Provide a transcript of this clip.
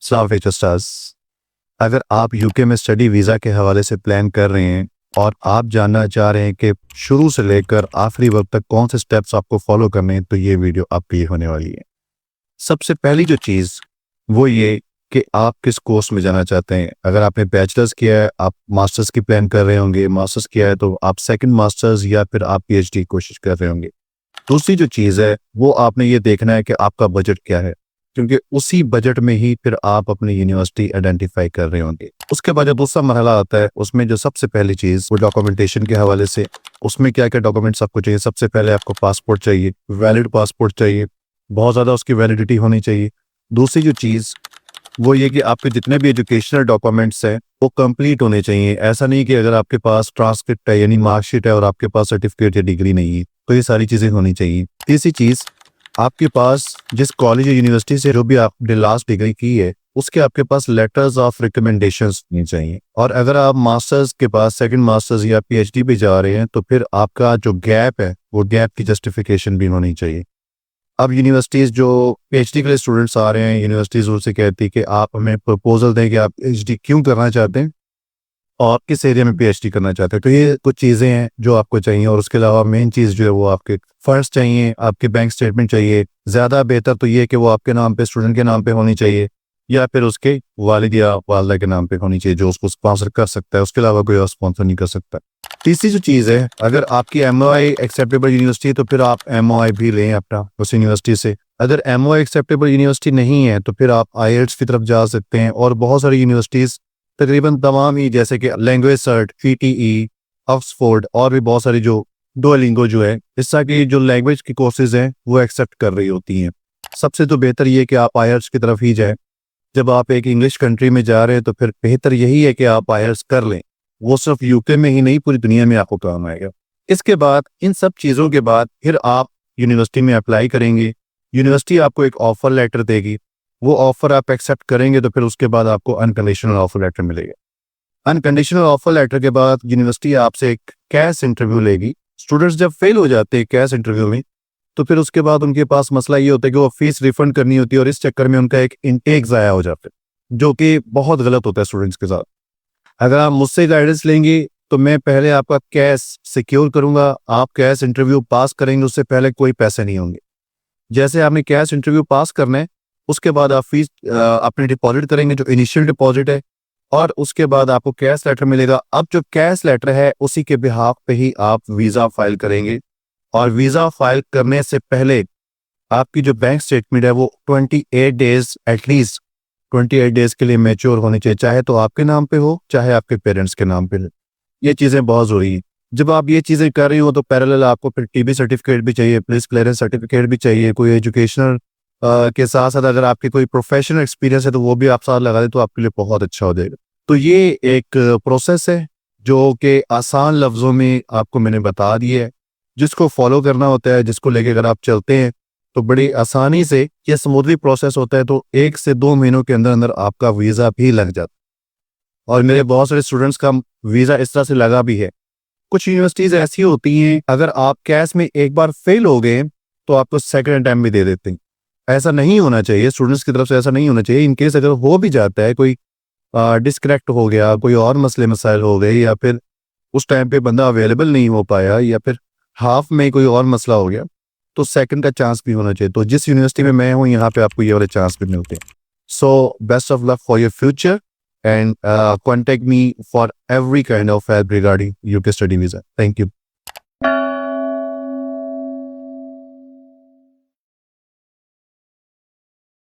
Stars. अगर आप UK में स्टडी वीज़ा के हवाले से प्लान कर रहे हैं और आप जानना चाह रहे हैं कि शुरू से लेकर आखिरी वक्त तक कौन से स्टेप्स आपको फॉलो करने हैं, तो ये वीडियो आपके लिए होने वाली है। सबसे पहली जो चीज़ वो ये कि आप किस कोर्स में जाना चाहते हैं। अगर आपने बैचलर्स किया है, आप मास्टर्स की प्लान कर रहे होंगे, मास्टर्स किया है तो आप सेकंड मास्टर्स या फिर आप पीएचडी की कोशिश कर रहे होंगे। दूसरी जो चीज़ है वो आपने ये देखना है कि आपका बजट क्या है, क्योंकि उसी बजट में ही फिर आप अपनी यूनिवर्सिटी आइडेंटिफाई कर रहे होंगे। उसके बाद जो दूसरा मरहला आता है उसमें जो सबसे पहली चीज़ वो डॉक्यूमेंटेशन के हवाले से, उसमें क्या क्या डॉक्यूमेंट्स आपको चाहिए। सबसे पहले आपको पासपोर्ट चाहिए, वैलिड पासपोर्ट चाहिए, बहुत ज़्यादा उसकी वैलिडिटी होनी चाहिए। दूसरी जो चीज़ वो ये कि आपके जितने भी एजुकेशनल डॉक्यूमेंट्स हैं वो कंप्लीट होने चाहिए। ऐसा नहीं कि अगर आपके पास ट्रांसक्रिप्ट है यानी मार्कशीट है और आपके पास सर्टिफिकेट या डिग्री नहीं है, तो ये सारी चीज़ें होनी चाहिए। तीसरी चीज़, आपके पास जिस कॉलेज या यूनिवर्सिटी से जो भी आपने लास्ट डिग्री की है उसके आपके पास लेटर्स ऑफ रिकमेंडेशंस होनी चाहिए। और अगर आप मास्टर्स के पास सेकंड मास्टर्स या पीएचडी पे जा रहे हैं तो फिर आपका जो गैप है वो गैप की जस्टिफिकेशन भी होनी चाहिए। अब यूनिवर्सिटीज़ जो पीएचडी के लिए स्टूडेंट्स आ रहे हैं, यूनिवर्सिटीज़ उनसे कहती है कि आप हमें प्रपोजल दें कि आप पीएचडी क्यों करना चाहते हैं और किस एरिया में पीएचडी करना चाहते हैं। तो ये कुछ चीज़ें हैं जो आपको चाहिए। और उसके अलावा मेन चीज़ जो है वो आपके फंड्स चाहिए, आपके बैंक स्टेटमेंट चाहिए। ज़्यादा बेहतर तो ये है कि वो आपके नाम पे, स्टूडेंट के नाम पे होनी चाहिए या फिर उसके वालिद या वालदा के नाम पे होनी चाहिए जो उसको स्पॉन्सर कर सकता है। उसके अलावा कोई और स्पॉन्सर नहीं कर सकता। तीसरी जो चीज़ है, अगर आपकी एमओआई एक्सेप्टेबल यूनिवर्सिटी है तो फिर आप एमओआई भी लें अपना उस यूनिवर्सिटी से। अगर एमओआई एक्सेप्टेबल यूनिवर्सिटी नहीं है तो फिर आप आईएलटीएस की तरफ जा सकते हैं। और बहुत सारी यूनिवर्सिटीज़ तकरीबन तमाम ही, जैसे कि लैंग्वेज सर्ट, पीटीई, ऑक्सफोर्ड और भी बहुत सारी जो डुओलिंगो जो है, इस तरह की जो लैंग्वेज की कोर्सेज हैं वो एक्सेप्ट कर रही होती हैं। सबसे तो बेहतर ये है कि आप आईएलटीएस की तरफ ही जाएं। जब आप एक इंग्लिश कंट्री में जा रहे हैं तो फिर बेहतर यही है कि आप आईएलटीएस कर लें। वो सिर्फ यूके में ही नहीं, पूरी दुनिया में आपको काम आएगा। इसके बाद, इन सब चीज़ों के बाद फिर आप यूनिवर्सिटी में अप्लाई करेंगे। यूनिवर्सिटी आपको एक ऑफर लेटर देगी, वो ऑफर आप एक्सेप्ट करेंगे तो फिर उसके बाद आपको अनकंडीशनल ऑफर लेटर मिलेगा। अनकंडीशनल ऑफर लेटर के बाद यूनिवर्सिटी आपसे एक कैश इंटरव्यू लेगी। स्टूडेंट्स जब फेल हो जाते हैं कैश इंटरव्यू में तो फिर उसके बाद उनके पास मसला ये होता है कि वो फीस रिफंड करनी होती है और इस चक्कर में उनका एक इनटेक ज़ाया हो जाता है, जो कि बहुत गलत होता है स्टूडेंट्स के साथ। अगर आप मुझसे गाइडेंस लेंगे तो मैं पहले आपका कैश सिक्योर करूंगा। आप कैश इंटरव्यू पास करेंगे, उससे पहले कोई पैसे नहीं होंगे। जैसे आपने कैश इंटरव्यू पास करना है उसके बाद आप फीस अपनी डिपॉजिट करेंगे, जो इनिशियल डिपॉजिट है, और उसके बाद आपको कैश लेटर मिलेगा। अब जो कैश लेटर है उसी के बिहाफ पे ही आप वीज़ा फाइल करेंगे। और वीज़ा फाइल करने से पहले आपकी जो बैंक स्टेटमेंट है वो 28 डेज, एटलीस्ट 28 डेज के लिए मैच्योर होनी चाहिए, चाहे तो आपके नाम पे हो चाहे आपके पेरेंट्स के नाम पे हो। ये चीज़ें बहुत ज़रूरी है। जब आप ये चीज़ें कर रही हो तो पैरेलल आपको फिर टीबी सर्टिफिकेट भी चाहिए, पुलिस क्लियरेंस सर्टिफिकेट भी चाहिए, कोई एजुकेशनल के साथ साथ अगर आपकी कोई प्रोफेशनल एक्सपीरियंस है तो वो भी आप साथ लगा दें तो आपके लिए बहुत अच्छा हो जाएगा। तो ये एक प्रोसेस है जो कि आसान लफ्ज़ों में आपको मैंने बता दिया है, जिसको फॉलो करना होता है, जिसको लेके अगर आप चलते हैं तो बड़ी आसानी से ये स्मूथली प्रोसेस होता है। तो 1 से 2 महीनों के अंदर अंदर आपका वीज़ा भी लग जाता है। और मेरे बहुत सारे स्टूडेंट्स का वीज़ा इस तरह से लगा भी है। कुछ यूनिवर्सिटीज़ ऐसी होती हैं, अगर आप कैश में एक बार फेल हो गए तो आपको सेकेंड टाइम भी दे देते हैं। ऐसा नहीं होना चाहिए, स्टूडेंट्स की तरफ से ऐसा नहीं होना चाहिए। इनकेस अगर हो भी जाता है, कोई डिस्कनेक्ट हो गया, कोई और मसले मसाइल हो गए, या फिर उस टाइम पे बंदा अवेलेबल नहीं हो पाया, या फिर हाफ में कोई और मसला हो गया, तो सेकंड का चांस भी होना चाहिए। तो जिस यूनिवर्सिटी में मैं हूँ यहाँ पे आपको ये वाले चांस भी मिलते हैं। So best of luck for your future and contact me for every kind of help regarding UK study visa. Thank you.